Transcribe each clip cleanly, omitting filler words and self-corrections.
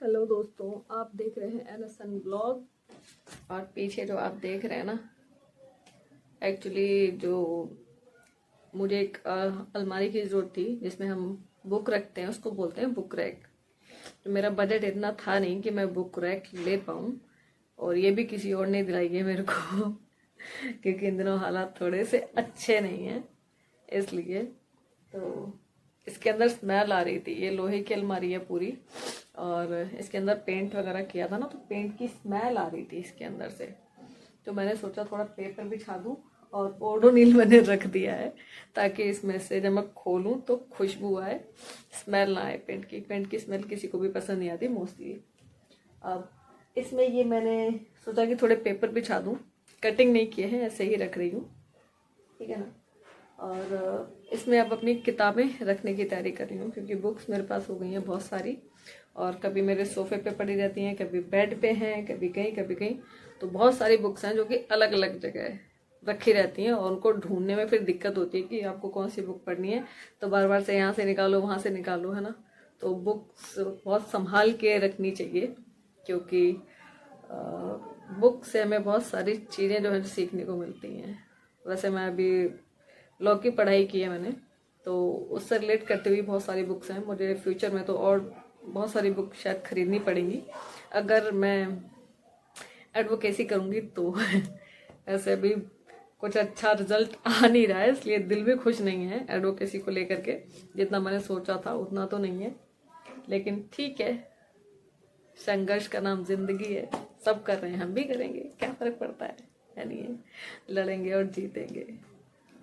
Hello दोस्तों, आप देख रहे हैं एनएसएन ब्लॉग। और पीछे जो आप देख रहे हैं ना, एक्चुअली जो मुझे एक अलमारी की ज़रूरत थी जिसमें हम बुक रखते हैं, उसको बोलते हैं बुक रैक। तो मेरा बजट इतना था नहीं कि मैं बुक रैक ले पाऊँ, और ये भी किसी और ने दिलाई है मेरे को क्योंकि इन दिनों हालात थोड़े से अच्छे नहीं हैं, इसलिए। तो इसके अंदर स्मेल आ रही थी। ये लोहे की अलमारी है पूरी, और इसके अंदर पेंट वगैरह किया था ना, तो पेंट की स्मेल आ रही थी इसके अंदर से। तो मैंने सोचा थोड़ा पेपर बिछा दूँ, और ओडोनिल मैंने रख दिया है ताकि इसमें से जब मैं खोलूँ तो खुशबू आए, स्मेल ना आए। पेंट की स्मेल किसी को भी पसंद नहीं आती मोस्टली। अब इसमें ये मैंने सोचा कि थोड़े पेपर बिछा दूँ, कटिंग नहीं किए हैं, ऐसे ही रख रही हूँ, ठीक है ना। और इसमें अब अपनी किताबें रखने की तैयारी कर रही हूँ, क्योंकि बुक्स मेरे पास हो गई हैं बहुत सारी, और कभी मेरे सोफे पे पड़ी रहती हैं, कभी बेड पे हैं, कभी कहीं। तो बहुत सारी बुक्स हैं जो कि अलग अलग जगह रखी रहती हैं, और उनको ढूंढने में फिर दिक्कत होती है कि आपको कौन सी बुक पढ़नी है। तो बार बार से यहाँ से निकालो, वहाँ से निकालो, है ना। तो बुक्स बहुत संभाल के रखनी चाहिए, क्योंकि बुक से हमें बहुत सारी चीज़ें जो है सीखने को मिलती हैं। वैसे मैं अभी लॉ की पढ़ाई की है मैंने, तो उससे रिलेट करते हुए बहुत सारी बुक्स हैं। मुझे फ्यूचर में तो और बहुत सारी बुक शायद खरीदनी पड़ेंगी अगर मैं एडवोकेसी करूँगी तो ऐसे अभी कुछ अच्छा रिजल्ट आ नहीं रहा है, इसलिए दिल भी खुश नहीं है एडवोकेसी को लेकर के। जितना मैंने सोचा था उतना तो नहीं है, लेकिन ठीक है, संघर्ष का नाम जिंदगी है। सब कर रहे हैं, हम भी करेंगे, क्या फर्क पड़ता है नहीं। लड़ेंगे और जीतेंगे।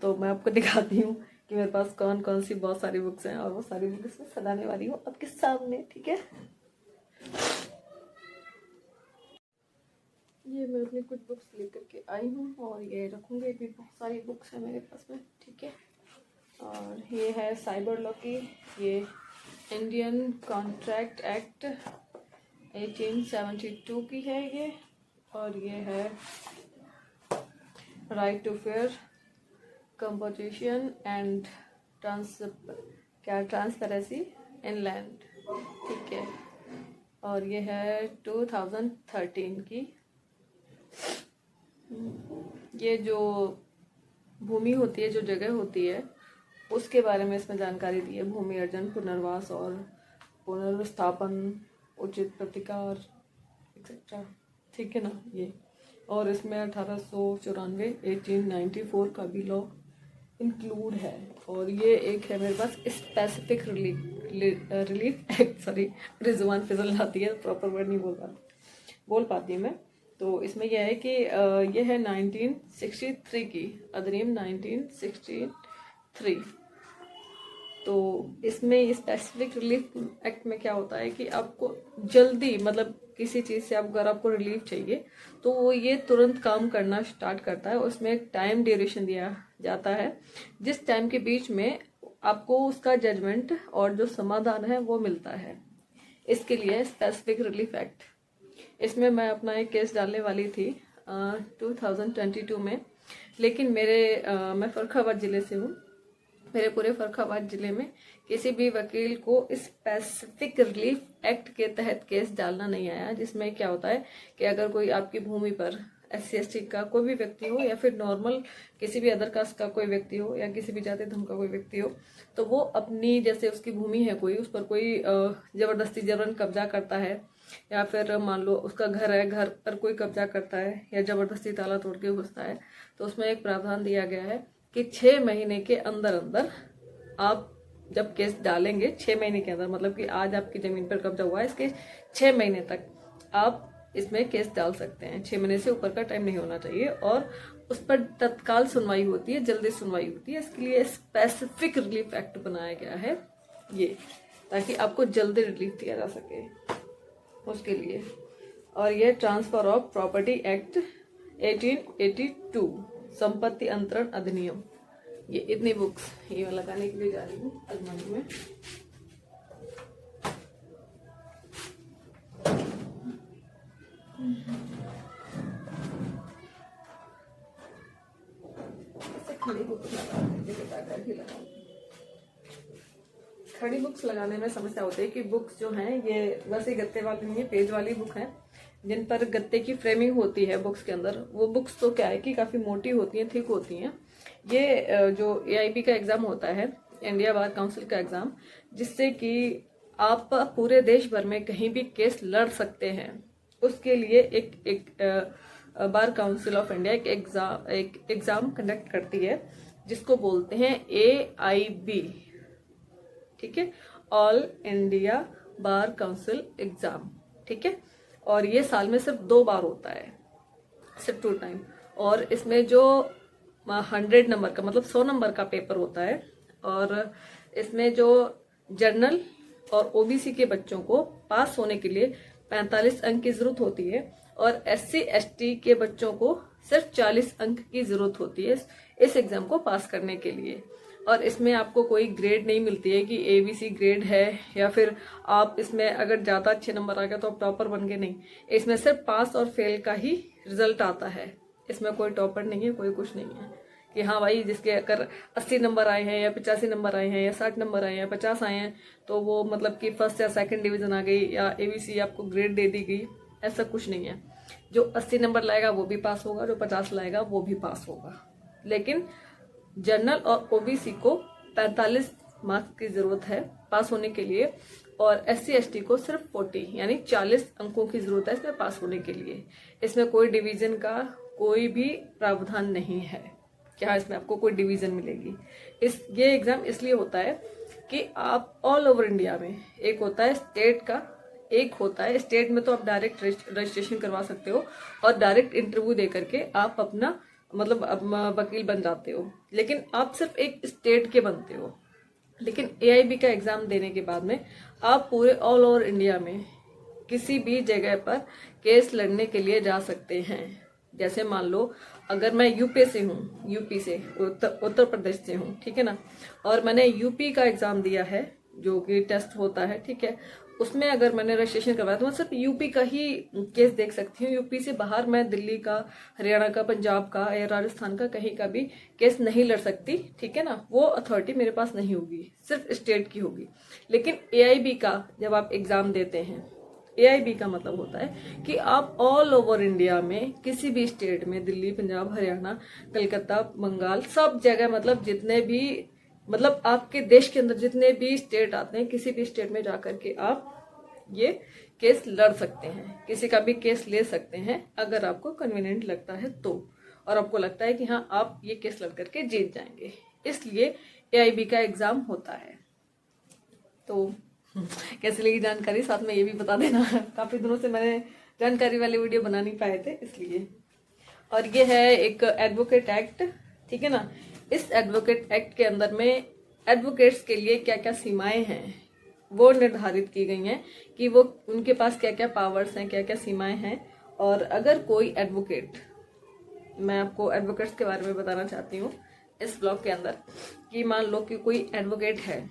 तो मैं आपको दिखाती हूँ कि मेरे पास कौन कौन सी बहुत सारी बुक्स हैं, और वो सारी बुक्स मैं सजाने वाली हूँ आपके सामने, ठीक है। ये मैं अपनी कुछ बुक्स लेकर के आई हूँ, और ये रखूँगी भी। बहुत सारी बुक्स हैं मेरे पास में, ठीक है। और ये है साइबर लॉ की, ये इंडियन कॉन्ट्रैक्ट एक्ट 1872 की है ये। और ये है right to fair composition and transparency in land, ठीक है। और ये है 2013 की। ये जो भूमि होती है, जो जगह होती है, उसके बारे में इसमें जानकारी दी है। भूमि अर्जन, पुनर्वास और पुनर्स्थापन, उचित प्रतिकार, एक्सेट्रा, ठीक है ना ये। और इसमें 1894 1894 का भी लॉ इंक्लूड है। और ये एक है मेरे पास specific relief act, sorry Rizwan फिजल आती है, प्रॉपर वर्ड नहीं बोल पाती मैं। तो इसमें यह है कि ये है 1963 की अधिनियम 1963। तो इसमें स्पेसिफिक रिलीफ एक्ट में क्या होता है कि आपको जल्दी, मतलब किसी चीज़ से अगर आपको रिलीफ चाहिए तो वो ये तुरंत काम करना स्टार्ट करता है। उसमें एक टाइम ड्यूरेशन दिया जाता है, जिस टाइम के बीच में आपको उसका जजमेंट और जो समाधान है वो मिलता है। इसके लिए स्पेसिफिक रिलीफ एक्ट। इसमें मैं अपना एक केस डालने वाली थी 2022 में, लेकिन मैं फर्रुखाबाद ज़िले से हूँ। मेरे पूरे फर्रुखाबाद ज़िले में किसी भी वकील को स्पेसिफिक रिलीफ एक्ट के तहत केस डालना नहीं आया, जिसमें क्या होता है कि अगर कोई आपकी भूमि पर SC/ST का कोई भी व्यक्ति हो, या फिर नॉर्मल किसी भी अदर कास्ट का कोई व्यक्ति हो, या किसी भी जाति धर्म का कोई व्यक्ति हो, तो वो अपनी, जैसे उसकी भूमि है कोई, उस पर कोई जबरदस्ती जबरन कब्जा करता है, या फिर मान लो उसका घर है, घर पर कोई कब्जा करता है या जबरदस्ती ताला तोड़ के घुसता है, तो उसमें एक प्रावधान दिया गया है कि 6 महीने के अंदर अंदर आप जब केस डालेंगे, 6 महीने के अंदर, मतलब कि आज आपकी जमीन पर कब्जा हुआ है, इसके 6 महीने तक आप इसमें केस डाल सकते हैं। 6 महीने से ऊपर का टाइम नहीं होना चाहिए, और उस पर तत्काल सुनवाई होती है, जल्दी सुनवाई होती है। इसके लिए स्पेसिफिक रिलीफ एक्ट बनाया गया है ये, ताकि आपको जल्दी रिलीफ दिया जा सके उसके लिए। और ये ट्रांसफर ऑफ प्रॉपर्टी एक्ट 1882, संपत्ति अंतरण अधिनियम। ये इतनी बुक्स ये मैं लगाने के लिए जा रही हूँ अलमारी में। ऐसे खाली बुक्स लगा ही लगाऊंगी। खड़ी बुक्स लगाने में समस्या होती है कि बुक्स जो हैं ये वैसे गत्ते वाली नहीं है, पेज वाली बुक है जिन पर गत्ते की फ्रेमिंग होती है बुक्स के अंदर। वो बुक्स तो क्या है कि काफ़ी मोटी होती हैं, थिक होती हैं। ये जो AIB का एग्ज़ाम होता है, इंडिया बार काउंसिल का एग्ज़ाम, जिससे कि आप पूरे देश भर में कहीं भी केस लड़ सकते हैं, उसके लिए एक बार काउंसिल ऑफ इंडिया एक एग्ज़ाम कंडक्ट करती है जिसको बोलते हैं AIB, ठीक है, all India bar council exam, ठीक है। और ये साल में सिर्फ 2 बार होता है, सिर्फ 2 टाइम। और इसमें जो 100 नंबर का मतलब 100 नंबर का पेपर होता है, और इसमें जो जनरल और OBC के बच्चों को पास होने के लिए 45 अंक की जरूरत होती है, और SC ST के बच्चों को सिर्फ 40 अंक की जरूरत होती है इस एग्जाम को पास करने के लिए। और इसमें आपको कोई ग्रेड नहीं मिलती है कि ABC ग्रेड है, या फिर आप इसमें अगर ज़्यादा अच्छे नंबर आ गए तो आप टॉपर बन गए, नहीं। इसमें सिर्फ पास और फेल का ही रिजल्ट आता है। इसमें कोई टॉपर नहीं है, कोई कुछ नहीं है कि हाँ भाई जिसके अगर 80 नंबर आए हैं या 85 नंबर आए हैं या 60 नंबर आए हैं, 50 आए हैं, तो वो मतलब कि फर्स्ट या सेकंड डिवीजन आ गई या ABC आपको ग्रेड दे दी गई, ऐसा कुछ नहीं है। जो 80 नंबर लाएगा वो भी पास होगा, जो 50 लाएगा वो भी पास होगा। लेकिन जनरल और OBC को 45 मार्क्स की जरूरत है पास होने के लिए, और SC ST को सिर्फ 40 यानी 40 अंकों की जरूरत है इसमें पास होने के लिए। इसमें कोई डिवीजन का कोई भी प्रावधान नहीं है क्या इसमें आपको कोई डिवीजन मिलेगी। ये एग्जाम इसलिए होता है कि आप ऑल ओवर इंडिया में, एक होता है स्टेट का, एक होता है स्टेट में तो आप डायरेक्ट रजिस्ट्रेशन करवा सकते हो और डायरेक्ट इंटरव्यू दे करके आप अपना मतलब वकील बन जाते हो, लेकिन आप सिर्फ एक स्टेट के बनते हो। लेकिन AIB का एग्जाम देने के बाद में आप पूरे ऑल ओवर इंडिया में किसी भी जगह पर केस लड़ने के लिए जा सकते हैं। जैसे मान लो अगर मैं यूपी से हूँ, यूपी से उत्तर प्रदेश से हूँ, ठीक है ना, और मैंने यूपी का एग्जाम दिया है जो कि टेस्ट होता है, ठीक है, उसमें अगर मैंने रजिस्ट्रेशन करवाया तो मैं सिर्फ यूपी का ही केस देख सकती हूँ। यूपी से बाहर मैं दिल्ली का, हरियाणा का, पंजाब का या राजस्थान का कहीं का भी केस नहीं लड़ सकती, ठीक है ना, वो अथॉरिटी मेरे पास नहीं होगी, सिर्फ स्टेट की होगी। लेकिन AIB का जब आप एग्जाम देते हैं, AIB का मतलब होता है कि आप ऑल ओवर इंडिया में किसी भी स्टेट में, दिल्ली, पंजाब, हरियाणा, कलकत्ता, बंगाल, सब जगह, मतलब जितने भी, मतलब आपके देश के अंदर जितने भी स्टेट आते हैं, किसी भी स्टेट में जाकर के आप ये केस लड़ सकते हैं, किसी का भी केस ले सकते हैं अगर आपको कन्वीनियंट लगता है तो, और आपको लगता है कि हाँ आप ये केस लड़ करके जीत जाएंगे, इसलिए AIB का एग्जाम होता है। तो कैसी लगी जानकारी, साथ में ये भी बता देना। काफी दिनों से मैंने जानकारी वाली वीडियो बना नहीं पाए थे इसलिए। और ये है एक एडवोकेट एक्ट, ठीक है ना। इस एडवोकेट एक्ट के अंदर में एडवोकेट्स के लिए क्या क्या सीमाएं हैं वो निर्धारित की गई हैं कि वो उनके पास क्या क्या पावर्स हैं, क्या क्या सीमाएं हैं। और अगर कोई एडवोकेट, मैं आपको एडवोकेट्स के बारे में बताना चाहती हूँ इस ब्लॉग के अंदर, कि मान लो कि कोई एडवोकेट है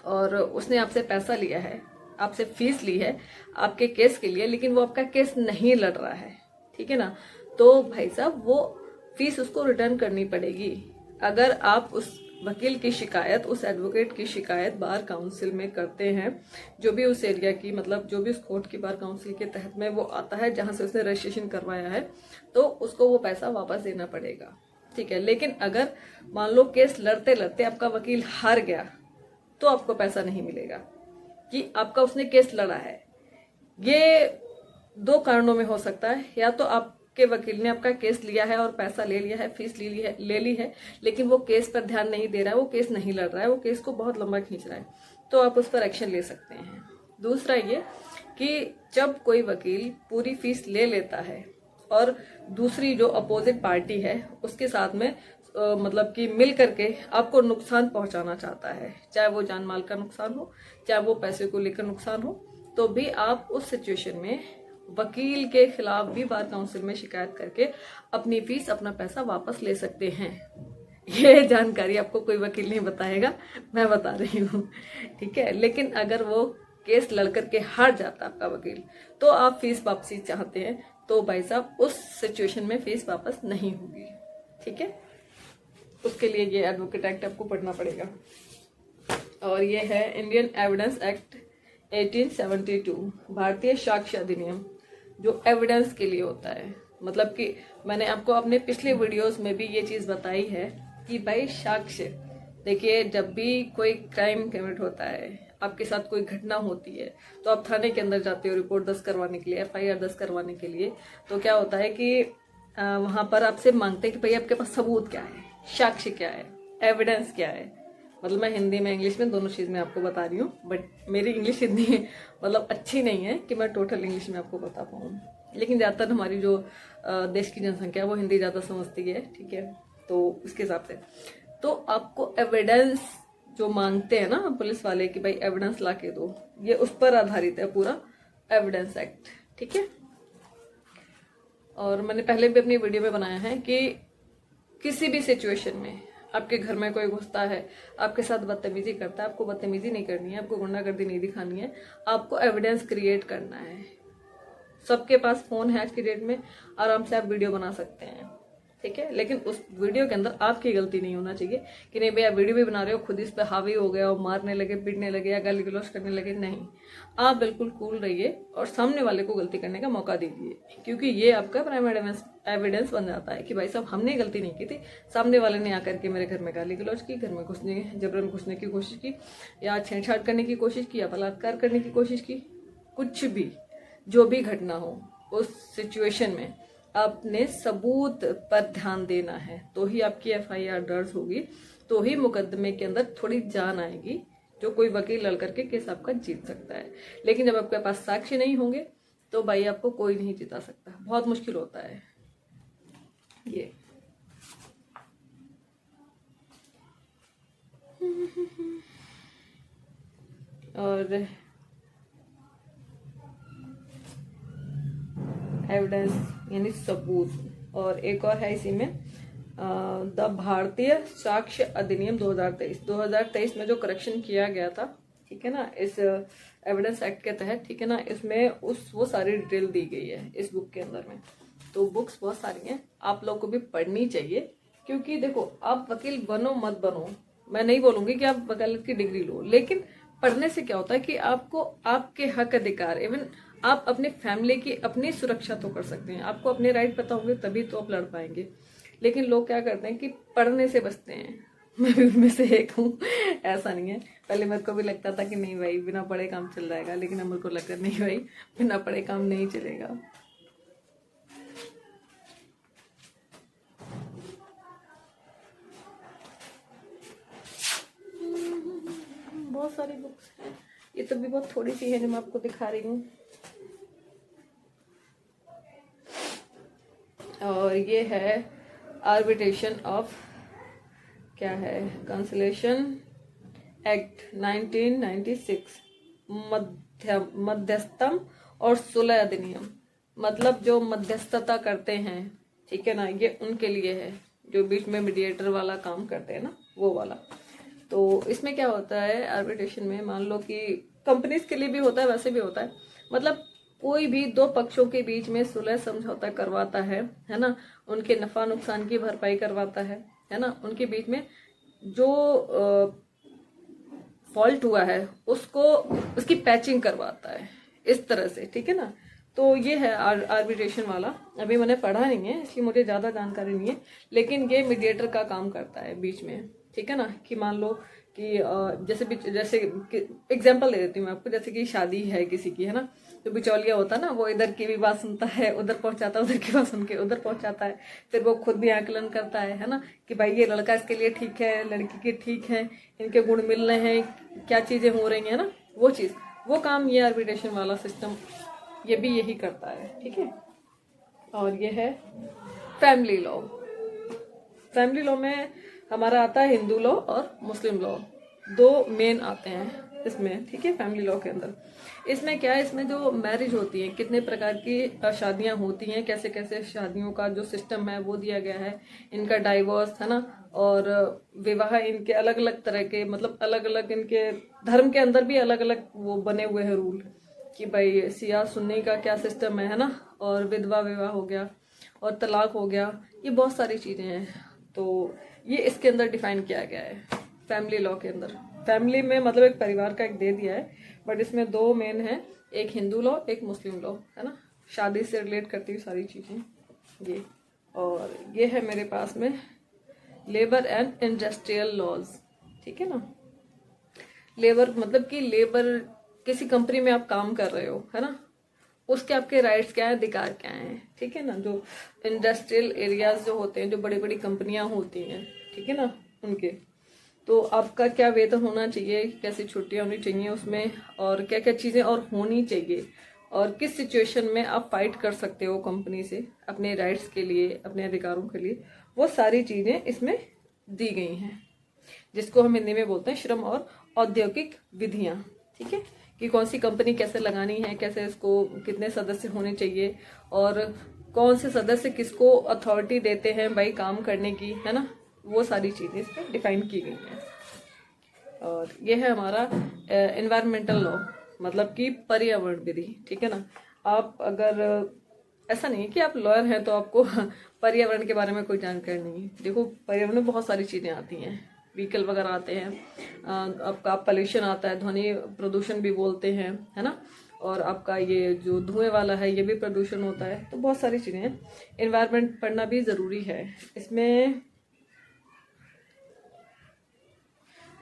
और उसने आपसे पैसा लिया है, आपसे फीस ली है आपके केस के लिए, लेकिन वो आपका केस नहीं लड़ रहा है, ठीक है ना, तो भाई साहब वो फीस उसको रिटर्न करनी पड़ेगी। अगर आप उस वकील की शिकायत, उस एडवोकेट की शिकायत बार काउंसिल में करते हैं, जो भी उस एरिया की, मतलब जो भी उस कोर्ट की बार काउंसिल के तहत में वो आता है जहां से उसने रजिस्ट्रेशन करवाया है, तो उसको वो पैसा वापस देना पड़ेगा, ठीक है। लेकिन अगर मान लो केस लड़ते लड़ते आपका वकील हार गया तो आपको पैसा नहीं मिलेगा कि आपका उसने केस लड़ा है। ये 2 कारणों में हो सकता है, या तो आपके वकील ने आपका केस लिया है और पैसा ले लिया है, फीस ले ली है, लेकिन वो केस पर ध्यान नहीं दे रहा है, वो केस नहीं लड़ रहा है, वो केस को बहुत लंबा खींच रहा है, तो आप उस पर एक्शन ले सकते हैं। दूसरा ये कि जब कोई वकील पूरी फीस ले लेता है और दूसरी जो अपोजिट पार्टी है उसके साथ में मतलब कि मिल करके आपको नुकसान पहुंचाना चाहता है, चाहे वो जान माल का नुकसान हो, चाहे वो पैसे को लेकर नुकसान हो, तो भी आप उस सिचुएशन में वकील के खिलाफ भी बार काउंसिल में शिकायत करके अपनी फीस, अपना पैसा वापस ले सकते हैं। ये जानकारी आपको कोई वकील नहीं बताएगा, मैं बता रही हूँ, ठीक है। लेकिन अगर वो केस लड़ करके हार जाता आपका वकील, तो आप फीस वापसी चाहते हैं, तो भाई साहब उस सिचुएशन में फीस वापस नहीं होगी, ठीक है। उसके लिए ये एडवोकेट एक्ट आपको पढ़ना पड़ेगा। और ये है इंडियन एविडेंस एक्ट 1872, भारतीय साक्ष्य अधिनियम, जो एविडेंस के लिए होता है। मतलब कि मैंने आपको अपने पिछले वीडियोस में भी ये चीज बताई है कि भाई साक्ष्य, देखिए जब भी कोई क्राइम कमिट होता है, आपके साथ कोई घटना होती है, तो आप थाने के अंदर जाते हो रिपोर्ट दर्ज करवाने के लिए, FIR दर्ज करवाने के लिए। तो क्या होता है कि वहां पर आपसे मांगते हैं कि भाई आपके पास सबूत क्या है, साक्ष्य क्या है, एविडेंस क्या है। मतलब मैं हिंदी में इंग्लिश में दोनों चीज में आपको बता रही हूँ, बट मेरी इंग्लिश इतनी मतलब अच्छी नहीं है कि मैं टोटल इंग्लिश में आपको बता पाऊँ। लेकिन ज्यादातर हमारी जो देश की जनसंख्या है वो हिंदी ज्यादा समझती है, ठीक है, तो उसके हिसाब से तो आपको एविडेंस जो मांगते हैं ना पुलिस वाले कि भाई एविडेंस ला के दो, ये उस पर आधारित है पूरा एविडेंस एक्ट, ठीक है। और मैंने पहले भी अपनी वीडियो में बनाया है कि किसी भी सिचुएशन में आपके घर में कोई घुसता है, आपके साथ बदतमीजी करता है, आपको बदतमीजी नहीं करनी है, आपको गुंडागर्दी नहीं दिखानी है, आपको एविडेंस क्रिएट करना है। सबके पास फोन है आज की डेट में, आराम से आप वीडियो बना सकते हैं, ठीक है। लेकिन उस वीडियो के अंदर आपकी गलती नहीं होना चाहिए कि नहीं भैया वीडियो भी बना रहे हो, खुद इस पे हावी हो गया और मारने लगे, पीटने लगे या गाली गलौज करने लगे। नहीं, आप बिल्कुल कूल रहिए और सामने वाले को गलती करने का मौका दीजिए, क्योंकि ये आपका प्राइमरी एविडेंस बन जाता है कि भाई साहब हमने गलती नहीं की थी, सामने वाले ने आकर के मेरे घर में गाली गलौज की, घर में घुसने जबरन घुसने की कोशिश की, या छेड़छाड़ करने की कोशिश की, या बलात्कार करने की कोशिश की। कुछ भी जो भी घटना हो उस सिचुएशन में आपने सबूत पर ध्यान देना है, तो ही आपकी FIR दर्ज होगी, तो ही मुकदमे के अंदर थोड़ी जान आएगी, जो कोई वकील लड़ करके केस आपका जीत सकता है। लेकिन जब आपके पास साक्ष्य नहीं होंगे तो भाई आपको कोई नहीं जिता सकता, बहुत मुश्किल होता है ये। और एविडेंस यानी सबूत, और एक और है इसी में द भारतीय साक्ष्य अधिनियम 2023 में जो करेक्शन किया गया था, ठीक है ना, इस एविडेंस एक्ट के तहत, ठीक है ना, इसमें वो सारी डिटेल दी गई है इस बुक के अंदर में। तो बुक्स बहुत सारी हैं, आप लोग को भी पढ़नी चाहिए, क्योंकि देखो आप वकील बनो मत बनो, मैं नहीं बोलूंगी कि आप वकालत की डिग्री लो, लेकिन पढ़ने से क्या होता है कि आपको आपके हक अधिकार, इवन आप अपने फैमिली की अपनी सुरक्षा तो कर सकते हैं। आपको अपने राइट पता होंगे तभी तो आप लड़ पाएंगे। लेकिन लोग क्या करते हैं कि पढ़ने से बचते हैं, मैं भी उनमें से एक हूँ। ऐसा नहीं है, पहले मेरे को भी लगता था कि नहीं भाई बिना पढ़े काम चल जाएगा, लेकिन अब मेरे को लगता नहीं भाई बिना पढ़े काम नहीं चलेगा। बहुत सारी बुक्स हैं, ये तो भी बहुत थोड़ी सी है जो मैं आपको दिखा रही हूँ। और ये है आर्बिट्रेशन ऑफ, क्या है, कंसलेशन एक्ट 1996, मध्यस्थम और सुलह अधिनियम, मतलब जो मध्यस्थता करते हैं, ठीक है ना, ये उनके लिए है जो बीच में मीडिएटर वाला काम करते हैं ना, वो वाला। तो इसमें क्या होता है आर्बिट्रेशन में, मान लो कि कंपनीज के लिए भी होता है, वैसे भी होता है, मतलब कोई भी दो पक्षों के बीच में सुलह समझौता करवाता है ना, उनके नफा नुकसान की भरपाई करवाता है ना, उनके बीच में जो फॉल्ट हुआ है उसको उसकी पैचिंग करवाता है, इस तरह से, ठीक है ना। तो ये है आर्बिट्रेशन वाला, अभी मैंने पढ़ा नहीं है इसलिए मुझे ज्यादा जानकारी नहीं है, लेकिन ये मीडिएटर का काम करता है बीच में, ठीक है ना। कि मान लो कि जैसे एग्जांपल दे देती हूँ मैं आपको, जैसे कि शादी है किसी की, है ना, तो बिचौलिया होता है ना, वो इधर की भी बात सुनता है, उधर पहुंचाता है, उधर की बात सुन के उधर पहुंचाता है, फिर वो खुद भी आकलन करता है ना, कि भाई ये लड़का इसके लिए ठीक है, लड़की के ठीक है, इनके गुण मिल रहे हैं, क्या चीजें हो रही है ना, वो चीज, वो काम ये आर्बिट्रेशन वाला सिस्टम ये भी यही करता है, ठीक है। और ये है फैमिली लॉ। फैमिली लॉ में हमारा आता है हिंदू लॉ और मुस्लिम लॉ, दो मेन आते हैं इसमें, ठीक है, फैमिली लॉ के अंदर। इसमें क्या है, इसमें जो मैरिज होती है, कितने प्रकार की शादियां होती हैं, कैसे कैसे शादियों का जो सिस्टम है वो दिया गया है, इनका डाइवोर्स, है ना, और विवाह इनके अलग अलग तरह के, मतलब अलग अलग इनके धर्म के अंदर भी अलग अलग वो बने हुए हैं रूल, कि भाई सिया सुन्नी का क्या सिस्टम है ना, और विधवा विवाह हो गया, और तलाक हो गया, ये बहुत सारी चीजें हैं। तो ये इसके अंदर डिफाइन किया गया है फैमिली लॉ के अंदर, फैमिली में मतलब एक परिवार का एक दे दिया है, बट इसमें दो मेन है, एक हिंदू लॉ एक मुस्लिम लॉ, है ना, शादी से रिलेट करती हुई सारी चीज़ें ये। और ये है मेरे पास में लेबर एंड इंडस्ट्रियल लॉज, ठीक है ना। लेबर मतलब कि लेबर, किसी कंपनी में आप काम कर रहे हो, है ना, उसके आपके राइट्स क्या है, अधिकार क्या है, ठीक है ना। जो इंडस्ट्रियल एरियाज जो होते हैं, जो बड़ी बड़ी कंपनियां होती हैं, ठीक है ना, उनके तो आपका क्या वेतन होना चाहिए, कैसी छुट्टियां होनी चाहिए उसमें, और क्या क्या चीज़ें और होनी चाहिए, और किस सिचुएशन में आप फाइट कर सकते हो कंपनी से अपने राइट्स के लिए, अपने अधिकारों के लिए, वो सारी चीज़ें इसमें दी गई हैं, जिसको हम हिंदी में बोलते हैं श्रम और औद्योगिक विधियां, ठीक है, कि कौन सी कंपनी कैसे लगानी है, कैसे इसको, कितने सदस्य होने चाहिए, और कौन से सदस्य किसको अथॉरिटी देते हैं भाई काम करने की, है ना, वो सारी चीज़ें इसमें डिफाइन की गई हैं। और ये है हमारा एनवायरमेंटल लॉ, मतलब कि पर्यावरण विधि, ठीक है ना। आप अगर, ऐसा नहीं है कि आप लॉयर हैं तो आपको पर्यावरण के बारे में कोई जानकारी नहीं है। देखो पर्यावरण में बहुत सारी चीज़ें आती हैं, व्हीकल वगैरह आते हैं, आपका पॉल्यूशन आता है, ध्वनि प्रदूषण भी बोलते हैं, है ना, और आपका ये जो धुएं वाला है ये भी प्रदूषण होता है, तो बहुत सारी चीज़ें हैं। एनवायरनमेंट पढ़ना भी ज़रूरी है। इसमें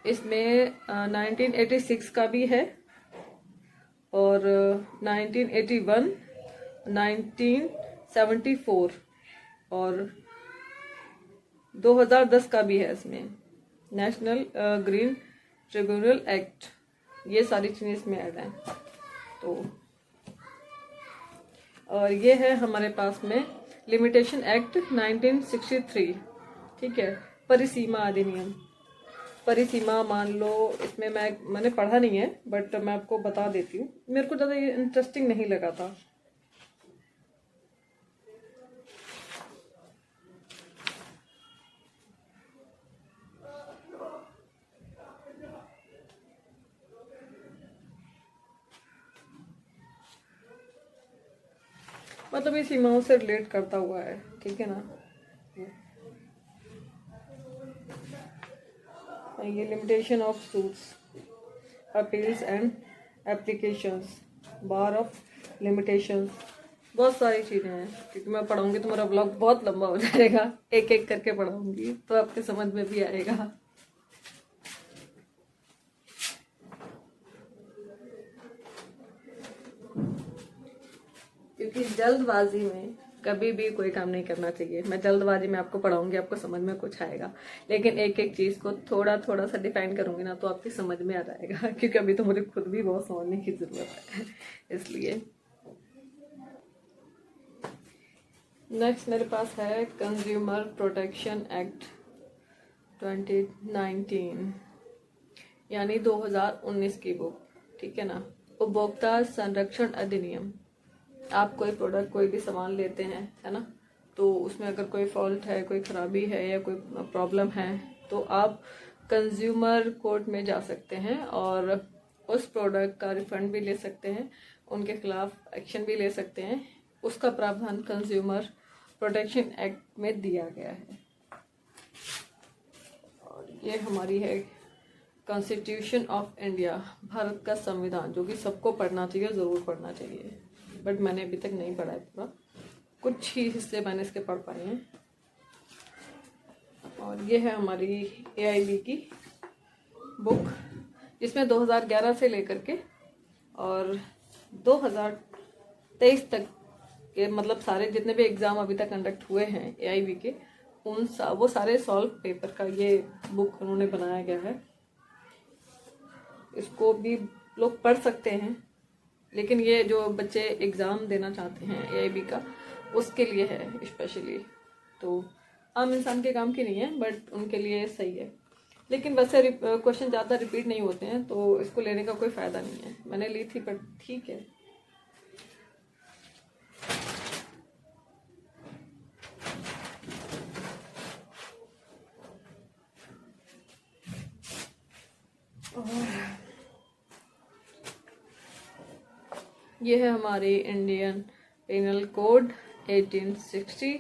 1986 का भी है, और 1981, 1974 और 2010 का भी है। इसमें नेशनल ग्रीन ट्रिब्यूनल एक्ट, ये सारी चीज़ें इसमें ऐड हैं। तो और ये है हमारे पास में लिमिटेशन एक्ट 1963, ठीक है, परिसीमा अधिनियम। परिसीमा मान लो, इसमें मैंने पढ़ा नहीं है, बट मैं आपको बता देती हूँ, मेरे को ज़्यादा ये इंटरेस्टिंग नहीं लगा था। मतलब ये सीमाओं से रिलेट करता हुआ है, ठीक है ना। ये limitation of suits, appeals and applications, bar of limitations, बहुत सारी चीज़ें हैं। क्योंकि मैं पढ़ाऊंगी तो मेरा ब्लॉग बहुत लंबा हो जाएगा, एक एक करके पढ़ाऊंगी तो आपके समझ में भी आएगा। क्योंकि जल्दबाजी में कभी भी कोई काम नहीं करना चाहिए। मैं जल्दबाजी में आपको पढ़ाऊंगी, आपको समझ में कुछ आएगा, लेकिन एक एक चीज़ को थोड़ा थोड़ा सा डिफाइन करूंगी ना, तो आपकी समझ में आ जाएगा। क्योंकि अभी तो मुझे खुद भी बहुत समझने की ज़रूरत है, इसलिए। नेक्स्ट मेरे पास है कंज्यूमर प्रोटेक्शन एक्ट 2019, यानी 2019 की बुक, ठीक है ना। उपभोक्ता संरक्षण अधिनियम, आप कोई प्रोडक्ट, कोई भी सामान लेते हैं, है ना, तो उसमें अगर कोई फॉल्ट है, कोई खराबी है या कोई प्रॉब्लम है, तो आप कंज्यूमर कोर्ट में जा सकते हैं और उस प्रोडक्ट का रिफंड भी ले सकते हैं, उनके खिलाफ एक्शन भी ले सकते हैं। उसका प्रावधान कंज्यूमर प्रोटेक्शन एक्ट में दिया गया है। और ये हमारी है कॉन्स्टिट्यूशन ऑफ इंडिया, भारत का संविधान, जो कि सबको पढ़ना चाहिए, ज़रूर पढ़ना चाहिए, बट मैंने अभी तक नहीं पढ़ा है पूरा, कुछ ही हिस्से मैंने इसके पढ़ पाए हैं। और ये है हमारी AIB की बुक, जिसमें 2011 से लेकर के और 2023 तक के, मतलब सारे जितने भी एग्ज़ाम अभी तक कंडक्ट हुए हैं AIB के, वो सारे सॉल्व पेपर का ये बुक उन्होंने बनाया गया है। इसको भी लोग पढ़ सकते हैं, लेकिन ये जो बच्चे एग्ज़ाम देना चाहते हैं AIB का, उसके लिए है स्पेशली। तो आम इंसान के काम की नहीं है, बट उनके लिए सही है। लेकिन वैसे क्वेश्चन ज़्यादा रिपीट नहीं होते हैं, तो इसको लेने का कोई फ़ायदा नहीं है। मैंने ली थी, बट ठीक है। ये है हमारी इंडियन पेनल कोड 1860,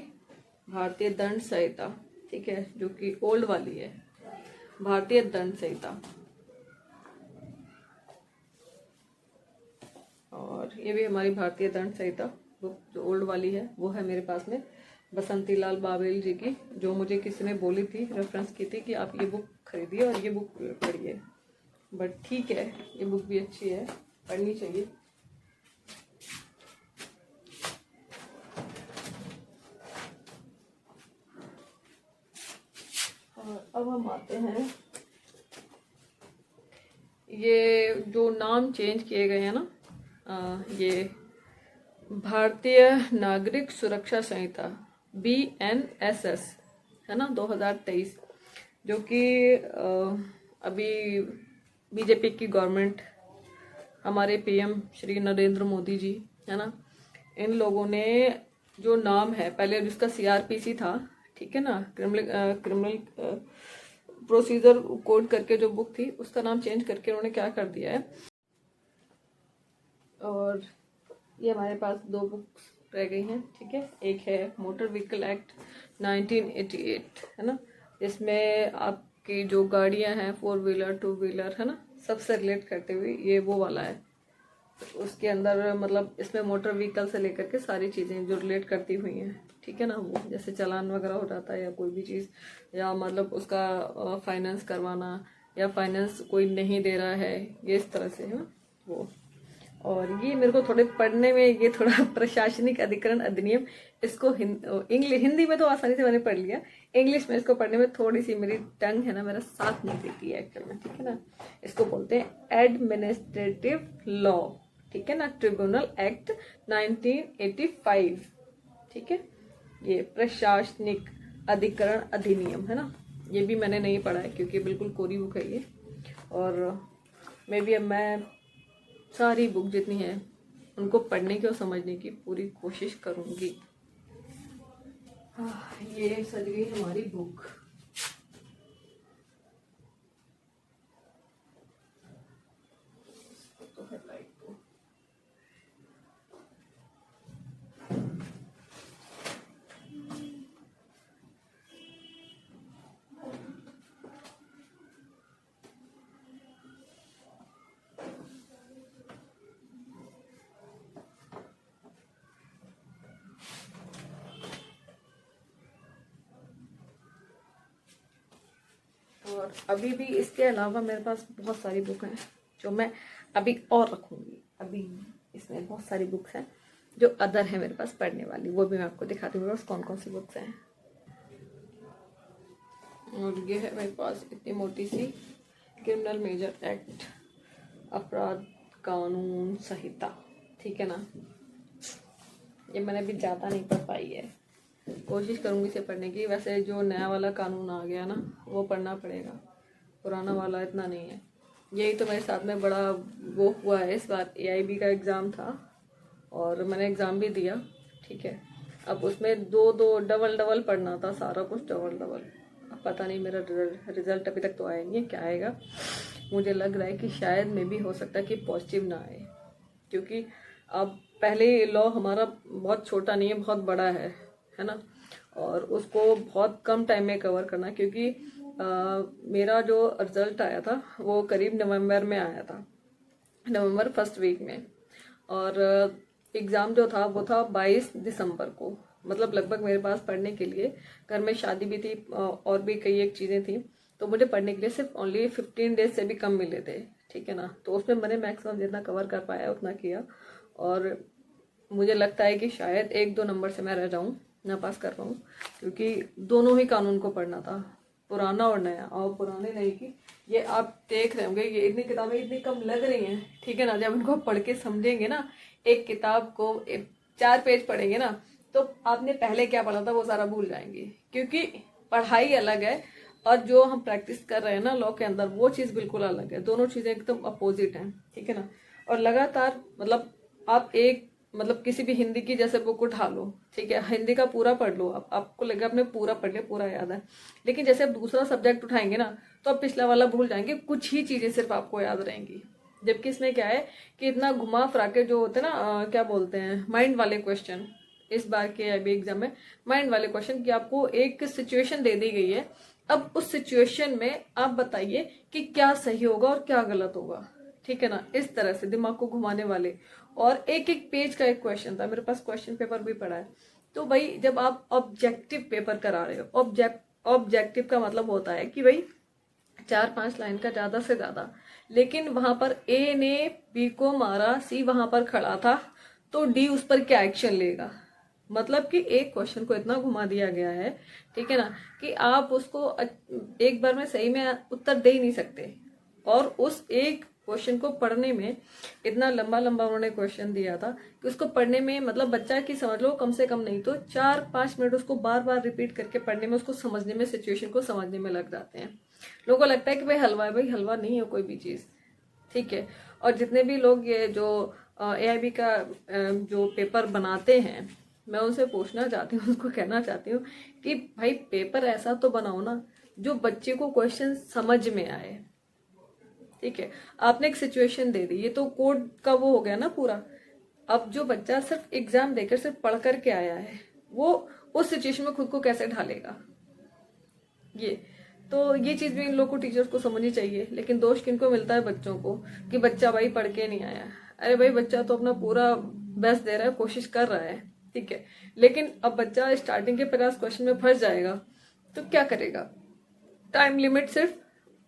भारतीय दंड संहिता, ठीक है, जो कि ओल्ड वाली है, भारतीय दंड संहिता। और ये भी हमारी भारतीय दंड संहिता बुक जो ओल्ड वाली है वो है मेरे पास में, बसंती लाल बावेल जी की, जो मुझे किसी ने बोली थी, रेफरेंस की थी कि आप ये बुक खरीदिए और ये बुक पढ़िए। बट ठीक है, ये बुक भी अच्छी है, पढ़नी चाहिए। और अब हम आते हैं, ये जो नाम चेंज किए गए हैं ना, ये भारतीय नागरिक सुरक्षा संहिता BNSS है ना 2023, जो कि अभी बीजेपी की गवर्नमेंट, हमारे PM श्री नरेंद्र मोदी जी है ना, इन लोगों ने जो नाम है, पहले जिसका CRPC था, ठीक है ना, क्रिमिनल प्रोसीजर कोड करके जो बुक थी, उसका नाम चेंज करके उन्होंने क्या कर दिया है। और ये हमारे पास 2 बुक्स रह गई हैं, ठीक है। एक है मोटर व्हीकल एक्ट 1988 है ना, इसमें आपकी जो गाड़ियां हैं 4 व्हीलर 2 व्हीलर है ना, सबसे रिलेट करते हुए ये वो वाला है। उसके अंदर मतलब इसमें मोटर व्हीकल से लेकर के सारी चीज़ें जो रिलेट करती हुई हैं, ठीक है ना, वो जैसे चालान वगैरह हो जाता है या कोई भी चीज़, या मतलब उसका फाइनेंस करवाना, या फाइनेंस कोई नहीं दे रहा है, ये इस तरह से है ना वो। और ये मेरे को थोड़े पढ़ने में ये थोड़ा प्रशासनिक अधिकरण अधिनियम, इसको हिंदी में तो आसानी से मैंने पढ़ लिया, इंग्लिश में इसको पढ़ने में थोड़ी सी मेरी टंग है ना, मेरा साथ नहीं देती है एक्चुअल में, ठीक है ना। इसको बोलते हैं एडमिनिस्ट्रेटिव लॉ, ठीक है ना, ट्रिब्यूनल एक्ट 1985, ठीक है। ये प्रशासनिक अधिकरण अधिनियम है ना, ये भी मैंने नहीं पढ़ा है क्योंकि बिल्कुल कोरी बुक है ये। और मैं सारी बुक जितनी है उनको पढ़ने की और समझने की पूरी कोशिश करूंगी। ये सज गई हमारी बुक। तो हेडलाइट को और अभी भी इसके अलावा मेरे पास बहुत सारी बुक हैं जो मैं अभी और रखूंगी। अभी इसमें बहुत सारी बुक्स हैं जो अदर है मेरे पास पढ़ने वाली, वो भी मैं आपको दिखाती हूँ मेरे पास कौन कौन सी बुक्स हैं। और ये है मेरे पास इतनी मोटी सी क्रिमिनल मेजर एक्ट, अपराध कानून संहिता, ठीक है ना। ये मैंने अभी ज़्यादा नहीं पढ़ पाई है, कोशिश करूंगी इसे पढ़ने की। वैसे जो नया वाला कानून आ गया ना, वो पढ़ना पड़ेगा, पुराना वाला इतना नहीं है। यही तो मेरे साथ में बड़ा वो हुआ है, इस बार AIB का एग्ज़ाम था और मैंने एग्ज़ाम भी दिया, ठीक है। अब उसमें दो डबल पढ़ना था, सारा कुछ डबल। अब पता नहीं मेरा रिजल्ट अभी तक तो आया नहीं है, क्या आएगा। मुझे लग रहा है कि शायद में भी हो सकता है कि पॉजिटिव ना आए, क्योंकि अब पहले लॉ हमारा बहुत छोटा नहीं है, बहुत बड़ा है ना, और उसको बहुत कम टाइम में कवर करना, क्योंकि मेरा जो रिजल्ट आया था वो करीब नवंबर में आया था, नवंबर फर्स्ट वीक में, और एग्ज़ाम जो था वो था 22 दिसंबर को। मतलब लगभग मेरे पास पढ़ने के लिए, घर में शादी भी थी और भी कई एक चीज़ें थी, तो मुझे पढ़ने के लिए सिर्फ ओनली 15 डेज से भी कम मिले थे, ठीक है ना। तो उसमें मैंने मैक्सिमम जितना कवर कर पाया उतना किया, और मुझे लगता है कि शायद 1-2 नंबर से मैं रह जाऊं, ना पास कर पाऊँ, क्योंकि दोनों ही कानून को पढ़ना था, पुराना और नया। और पुराने नहीं की ये आप देख रहे होंगे, ये इतनी किताबें इतनी कम लग रही हैं, ठीक है ना। जब इनको पढ़ के समझेंगे ना, एक किताब को 4 पेज पढ़ेंगे ना, तो आपने पहले क्या पढ़ा था वो सारा भूल जाएंगे, क्योंकि पढ़ाई अलग है और जो हम प्रैक्टिस कर रहे हैं ना लॉ के अंदर, वो चीज़ बिल्कुल अलग है। दोनों चीज़ें एकदम अपोजिट हैं, ठीक है ना। और लगातार मतलब आप एक मतलब किसी भी हिंदी की जैसे बुक उठा लो, ठीक है, हिंदी का पूरा पढ़ लो, अब आपको लगेगा आपने पूरा पढ़ लिया, पूरा याद है। लेकिन जैसे आप दूसरा सब्जेक्ट उठाएंगे ना, तो आप पिछला वाला भूल जाएंगे, कुछ ही चीजें सिर्फ आपको याद रहेंगी। जबकि इसमें क्या है कि इतना घुमा फिरा के जो होते हैं ना, क्या बोलते हैं, माइंड वाले क्वेश्चन, इस बार के अभी एग्जाम में माइंड वाले क्वेश्चन, कि आपको एक सिचुएशन दे दी गई है, अब उस सिचुएशन में आप बताइए कि क्या सही होगा और क्या गलत होगा, ठीक है ना, इस तरह से दिमाग को घुमाने वाले। और एक एक पेज का एक क्वेश्चन था, मेरे पास क्वेश्चन पेपर भी पड़ा है। तो भाई जब आप ऑब्जेक्टिव पेपर करा रहे हो, ऑब्जेक्टिव का मतलब होता है कि भाई 4-5 लाइन का ज्यादा से ज्यादा, लेकिन वहां पर ए ने बी को मारा, सी वहां पर खड़ा था, तो डी उस पर क्या एक्शन लेगा। मतलब कि एक क्वेश्चन को इतना घुमा दिया गया है, ठीक है ना, कि आप उसको एक बार में सही में उत्तर दे ही नहीं सकते। और उस एक क्वेश्चन को पढ़ने में इतना लंबा लंबा उन्होंने क्वेश्चन दिया था कि उसको पढ़ने में मतलब बच्चा की समझ लो कम से कम नहीं तो 4-5 मिनट उसको बार बार रिपीट करके पढ़ने में, उसको समझने में, सिचुएशन को समझने में लग जाते हैं। लोगों को लगता है कि भाई हलवा है, भाई हलवा नहीं है कोई भी चीज, ठीक है। और जितने भी लोग ये जो AIB का जो पेपर बनाते हैं, मैं उनसे पूछना चाहती हूँ, उनको कहना चाहती हूँ कि भाई पेपर ऐसा तो बनाओ ना जो बच्चे को क्वेश्चन समझ में आए, ठीक है। आपने एक सिचुएशन दे दी, ये तो कोड का वो हो गया ना पूरा। अब जो बच्चा सिर्फ एग्जाम देकर सिर्फ पढ़ करके आया है, वो उस सिचुएशन में खुद को कैसे ढालेगा। ये चीज भी इन लोगों को, टीचर्स को समझनी चाहिए। लेकिन दोष किनको मिलता है, बच्चों को, कि बच्चा भाई पढ़ के नहीं आया। अरे भाई बच्चा तो अपना पूरा बेस्ट दे रहा है, कोशिश कर रहा है, ठीक है। लेकिन अब बच्चा स्टार्टिंग के 50 क्वेश्चन में फंस जाएगा तो क्या करेगा। टाइम लिमिट सिर्फ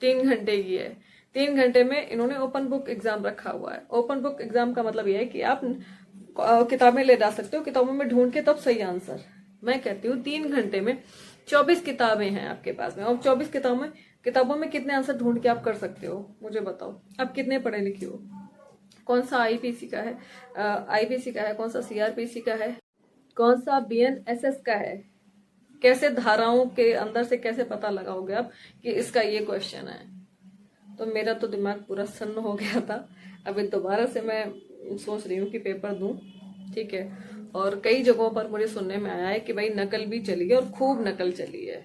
3 घंटे की है। 3 घंटे में इन्होंने ओपन बुक एग्जाम रखा हुआ है। ओपन बुक एग्जाम का मतलब यह है कि आप किताबें ले जा सकते हो, किताबों में ढूंढ के तब सही आंसर। मैं कहती हूँ 3 घंटे में 24 किताबें हैं आपके पास में, और 24 किताबों में कितने आंसर ढूंढ के आप कर सकते हो, मुझे बताओ। आप कितने पढ़े लिखे हो, कौन सा IPC का है, IPC का है, कौन सा CRPC का है, कौन सा BNSS का है, कैसे धाराओं के अंदर से कैसे पता लगाओगे आप कि इसका ये क्वेश्चन है। तो मेरा तो दिमाग पूरा सन्न हो गया था। अभी दोबारा से मैं सोच रही हूँ कि पेपर दूं, ठीक है। और कई जगहों पर मुझे सुनने में आया है कि भाई नकल भी चली है और खूब नकल चली है।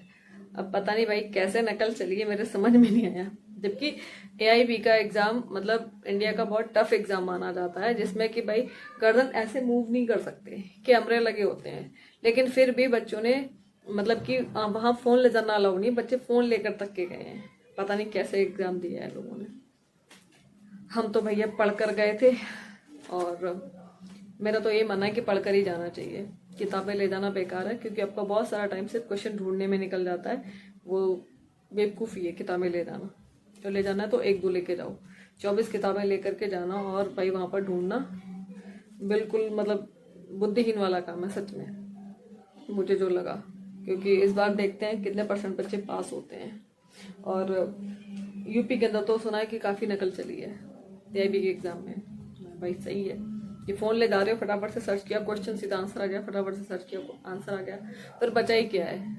अब पता नहीं भाई कैसे नकल चली है, मेरे समझ में नहीं आया। जबकि AIB का एग्जाम मतलब इंडिया का बहुत टफ एग्जाम माना जाता है, जिसमें कि भाई गर्दन ऐसे मूव नहीं कर सकते, कैमरे लगे होते हैं। लेकिन फिर भी बच्चों ने मतलब कि वहां फोन ले जाना अलाउ नहीं, बच्चे फोन लेकर तक के गए हैं। पता नहीं कैसे एग्जाम दिया है लोगों ने। हम तो भैया पढ़ कर गए थे, और मेरा तो ये मानना है कि पढ़कर ही जाना चाहिए। किताबें ले जाना बेकार है, क्योंकि आपका बहुत सारा टाइम सिर्फ क्वेश्चन ढूंढने में निकल जाता है। वो बेवकूफ़ी है किताबें ले जाना। तो ले जाना है तो 1-2 लेके जाओ, 24 किताबें लेकर के जाना और भाई वहां पर ढूंढना बिल्कुल मतलब बुद्धिहीन वाला काम है सच में, मुझे जो लगा। क्योंकि इस बार देखते हैं कितने % बच्चे पास होते हैं। और UP के अंदर तो सुना है कि काफ़ी नकल चली है AIB के एग्जाम में। भाई सही है, ये फोन ले जा रहे हो, फटाफट से सर्च किया, क्वेश्चन सीधा आंसर आ गया, फटाफट से सर्च किया, आंसर आ गया, फिर बचा ही क्या है।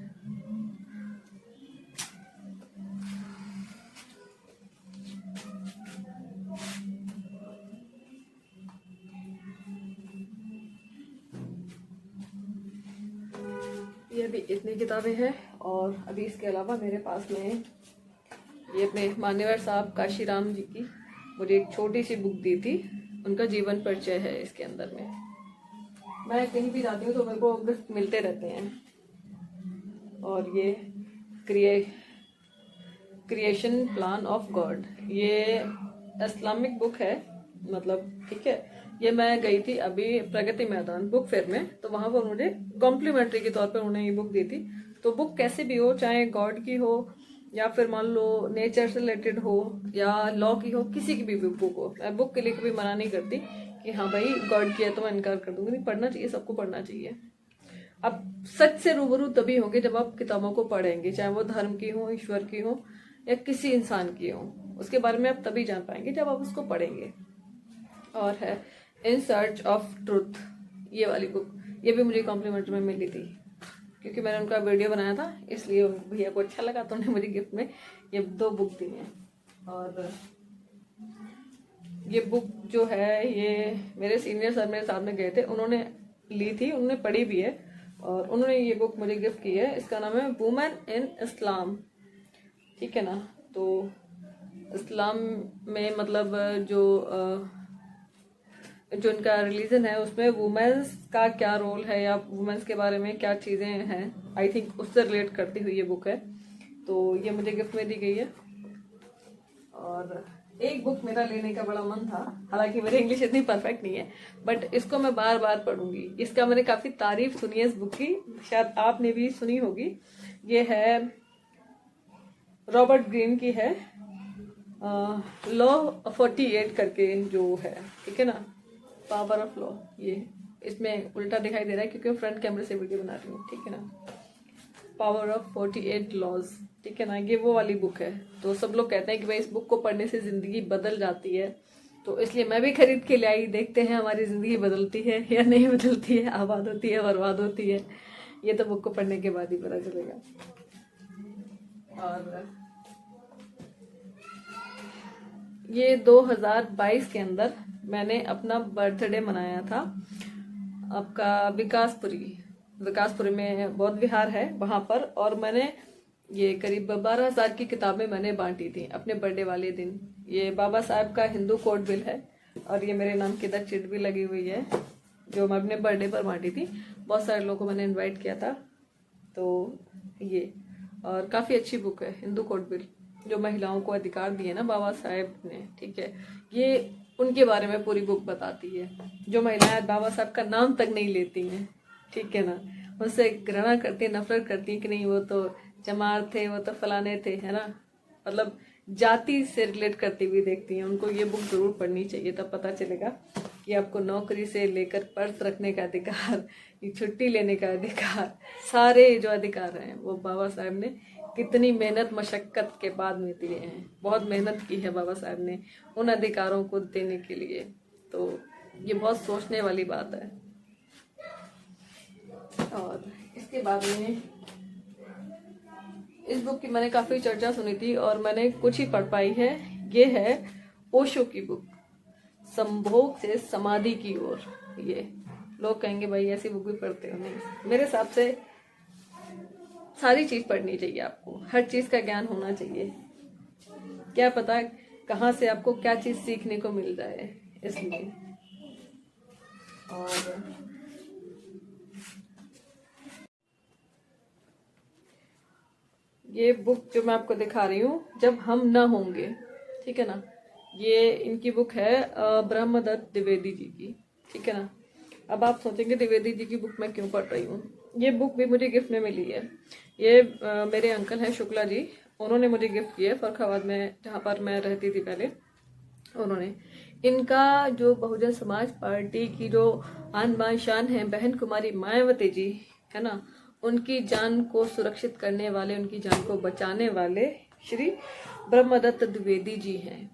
ये भी इतनी किताबें हैं। और अभी इसके अलावा मेरे पास में ये अपने मान्यवर साहब काशीराम जी की मुझे एक छोटी सी बुक दी थी, उनका जीवन परिचय है इसके अंदर में। मैं कहीं भी जाती हूँ तो मेरे को गिफ्ट मिलते रहते हैं। और ये क्रिएशन प्लान ऑफ गॉड, ये इस्लामिक बुक है मतलब, ठीक है। ये मैं गई थी अभी प्रगति मैदान बुक फेयर में, तो वहां पर मुझे कॉम्प्लीमेंट्री के तौर पर उन्होंने ये बुक दी थी। तो बुक कैसे भी हो, चाहे गॉड की हो या फिर मान लो नेचर से रिलेटेड हो या लॉ की हो, किसी की भी बुक हो, मैं बुक के लिए कभी मना नहीं करती कि हाँ भाई गॉड की है तो मैं इनकार कर दूंगी। नहीं, पढ़ना चाहिए, सबको पढ़ना चाहिए। आप सच से रूबरू तभी होंगे जब आप किताबों को पढ़ेंगे, चाहे वो धर्म की हो, ईश्वर की हो या किसी इंसान की हो। उसके बारे में आप तभी जान पाएंगे जब आप उसको पढ़ेंगे। और है इन सर्च ऑफ ट्रूथ, ये वाली बुक, ये भी मुझे कॉम्प्लीमेंट्री में मिली थी क्योंकि मैंने उनका वीडियो बनाया था, इसलिए भैया को अच्छा लगा तो उन्होंने मुझे गिफ्ट में ये 2 बुक दी हैं। और ये बुक जो है ये मेरे सीनियर सर मेरे साथ में गए थे, उन्होंने ली थी, उन्होंने पढ़ी भी है और उन्होंने ये बुक मुझे गिफ्ट की है। इसका नाम है वुमेन इन इस्लाम, ठीक है ना। तो इस्लाम में मतलब जो इनका रिलीजन है उसमें वुमेन्स का क्या रोल है या वुमेन्स के बारे में क्या चीज़ें हैं, आई थिंक उससे रिलेट करती हुई ये बुक है। तो ये मुझे गिफ्ट में दी गई है। और एक बुक मेरा लेने का बड़ा मन था, हालांकि मेरी इंग्लिश इतनी परफेक्ट नहीं है, बट इसको मैं बार बार पढ़ूंगी। इसका मैंने काफी तारीफ सुनी है इस बुक की, शायद आपने भी सुनी होगी। ये है रॉबर्ट ग्रीन की है, लॉ 48 करके जो है, ठीक है ना, पावर ऑफ लॉ। ये इसमें उल्टा दिखाई दे रहा है क्योंकि मैं फ्रंट कैमरे से वीडियो बना रही हूँ, ठीक है ना। पावर ऑफ 48 लॉज, ठीक है ना, ये वो वाली बुक है। तो सब लोग कहते हैं कि भाई इस बुक को पढ़ने से जिंदगी बदल जाती है, तो इसलिए मैं भी खरीद के ले आई। देखते हैं हमारी जिंदगी बदलती है या नहीं बदलती है, आबाद होती है, बर्बाद होती है, ये तो बुक को पढ़ने के बाद ही पता चलेगा। और ये 2022 के अंदर मैंने अपना बर्थडे मनाया था आपका विकासपुरी में बौद्ध विहार है वहां पर, और मैंने ये करीब 12,000 की किताबें मैंने बांटी थी अपने बर्थडे वाले दिन। ये बाबा साहब का हिंदू कोड बिल है, और ये मेरे नाम की द चिट भी लगी हुई है जो मैं अपने बर्थडे पर बांटी थी। बहुत सारे लोगों को मैंने इनवाइट किया था, तो ये, और काफी अच्छी बुक है हिंदू कोड बिल, जो महिलाओं को अधिकार दिए ना बाबा साहेब ने, ठीक है। ये उनके बारे में पूरी बुक बताती है, जो महिलाएं बाबा साहब का नाम तक नहीं लेती हैं, ठीक है ना, उनसे घृणा करती है, नफरत करती है कि नहीं वो तो चमार थे, वो तो फलाने थे, है ना, मतलब जाति से रिलेट करती हुई देखती हैं। उनको ये बुक जरूर पढ़नी चाहिए, तब पता चलेगा कि आपको नौकरी से लेकर पर्स रखने का अधिकार, छुट्टी लेने का अधिकार, सारे जो अधिकार हैं वो बाबा साहब ने कितनी मेहनत मशक्कत के बाद में दिए हैं। बहुत मेहनत की है बाबा साहब ने उन अधिकारों को देने के लिए, तो ये बहुत सोचने वाली बात है। और इसके बाद में इस बुक की मैंने काफी चर्चा सुनी थी और मैंने कुछ ही पढ़ पाई है। ये है ओशो की बुक, संभोग से समाधि की ओर। ये लोग कहेंगे भाई ऐसी बुक भी पढ़ते हो, नहीं, मेरे हिसाब से सारी चीज पढ़नी चाहिए आपको, हर चीज का ज्ञान होना चाहिए, क्या पता कहाँ से आपको क्या चीज सीखने को मिल जाए, इसलिए। और ये बुक जो मैं आपको दिखा रही हूँ, जब हम न होंगे, ठीक है ना, ये इनकी बुक है ब्रह्मदत्त द्विवेदी जी की, ठीक है ना। अब आप सोचेंगे द्विवेदी जी की बुक मैं क्यों पढ़ रही हूँ, ये बुक भी मुझे गिफ्ट में मिली है। ये मेरे अंकल हैं शुक्ला जी, उन्होंने मुझे गिफ्ट किया फरुखाबाद में, जहाँ पर मैं रहती थी पहले। उन्होंने इनका जो बहुजन समाज पार्टी की जो आन बान शान है बहन कुमारी मायावती जी, है ना, उनकी जान को सुरक्षित करने वाले, उनकी जान को बचाने वाले श्री ब्रह्मदत्त द्विवेदी जी हैं,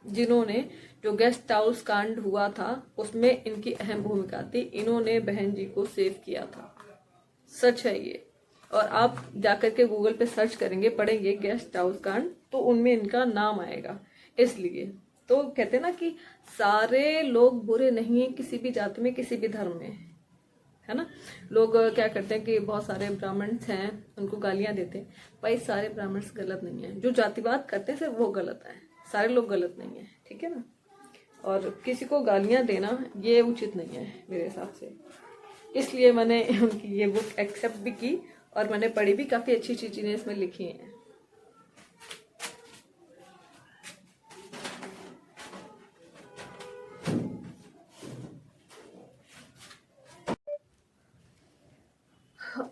जिन्होंने जो गेस्ट हाउस कांड हुआ था उसमें इनकी अहम भूमिका थी। इन्होंने बहन जी को सेव किया था, सच है ये। और आप जाकर के गूगल पे सर्च करेंगे, पढ़ेंगे गेस्ट हाउस कांड, तो उनमें इनका नाम आएगा। इसलिए तो कहते हैं ना कि सारे लोग बुरे नहीं है, किसी भी जाति में, किसी भी धर्म में, है ना। लोग क्या करते हैं कि बहुत सारे ब्राह्मण्स हैं उनको गालियां देते हैं, भाई सारे ब्राह्मण्स गलत नहीं है, जो जातिवाद करते हैं सिर्फ वो गलत है, सारे लोग गलत नहीं है, ठीक है ना। और किसी को गालियां देना ये उचित नहीं है मेरे हिसाब से, इसलिए मैंने उनकी ये बुक एक्सेप्ट भी की और मैंने पढ़ी भी, काफी अच्छी अच्छी चीजें इसमें लिखी हैं।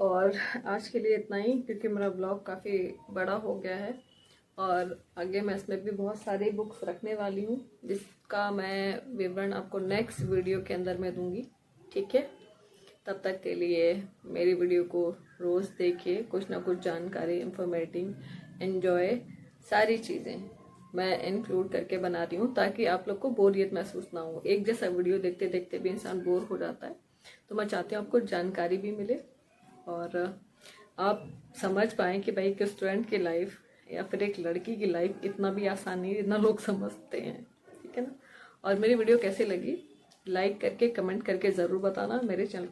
और आज के लिए इतना ही, क्योंकि मेरा ब्लॉग काफ़ी बड़ा हो गया है और आगे मैं इसमें भी बहुत सारी बुक्स रखने वाली हूँ, जिसका मैं विवरण आपको नेक्स्ट वीडियो के अंदर मैं दूंगी, ठीक है। तब तक के लिए मेरी वीडियो को रोज़ देखिए, कुछ ना कुछ जानकारी, इंफॉर्मेटिव, एंजॉय, सारी चीज़ें मैं इंक्लूड करके बना रही हूँ, ताकि आप लोग को बोरियत महसूस ना हो। एक जैसा वीडियो देखते देखते भी इंसान बोर हो जाता है, तो मैं चाहती हूँ आपको जानकारी भी मिले और आप समझ पाएँ कि भाई एक स्टूडेंट की लाइफ या फिर एक लड़की की लाइफ इतना भी आसान नहीं, इतना लोग समझते हैं, ठीक है ना। और मेरी वीडियो कैसी लगी लाइक करके, कमेंट करके ज़रूर बताना। मेरे चैनल को